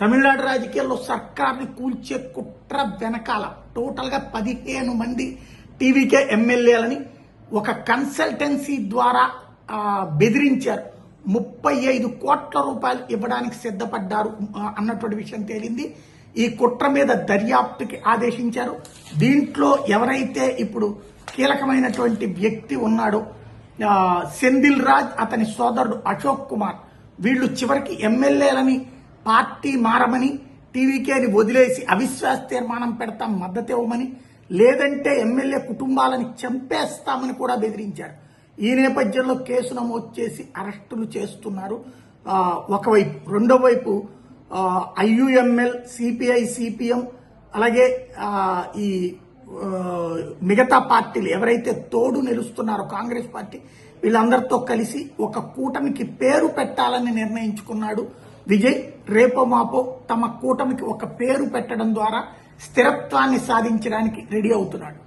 తమిళనాడు రాజకీయాల్లో సర్కార్ని కూల్చే కుట్ర వెనకాల టోటల్గా 15 మంది టీవీకే ఎమ్మెల్యేలని ఒక కన్సల్టెన్సీ ద్వారా బెదిరించారు. 35 కోట్ల రూపాయలు ఇవ్వడానికి సిద్ధపడ్డారు అన్నటువంటి విషయం తేలింది. ఈ కుట్ర మీద దర్యాప్తుకి ఆదేశించారు. దీంట్లో ఎవరైతే ఇప్పుడు కీలకమైనటువంటి వ్యక్తి ఉన్నాడో సెందిల్ రాజ్, అతని సోదరుడు అశోక్ కుమార్, వీళ్ళు చివరికి ఎమ్మెల్యేలని పార్టీ మారమని, టీవీకేని వదిలేసి అవిశ్వాస తీర్మానం పెడతాం మద్దతు ఇవ్వమని, లేదంటే ఎమ్మెల్యే కుటుంబాలని చంపేస్తామని కూడా బెదిరించారు. ఈ నేపథ్యంలో కేసు నమోదు చేసి అరెస్టులు చేస్తున్నారు ఒకవైపు. రెండో వైపు ఐయుఎంఎల్, సిపిఐ, సిపిఎం, అలాగే ఈ మిగతా పార్టీలు ఎవరైతే తోడు నిలుస్తున్నారో కాంగ్రెస్ పార్టీ, వీళ్ళందరితో కలిసి ఒక కూటమికి పేరు పెట్టాలని నిర్ణయించుకున్నాడు విజయ్. రేపో మాపో తమ కూటమికి ఒక పేరు పెట్టడం ద్వారా స్థిరత్వాన్ని సాధించడానికి రెడీ అవుతున్నాడు.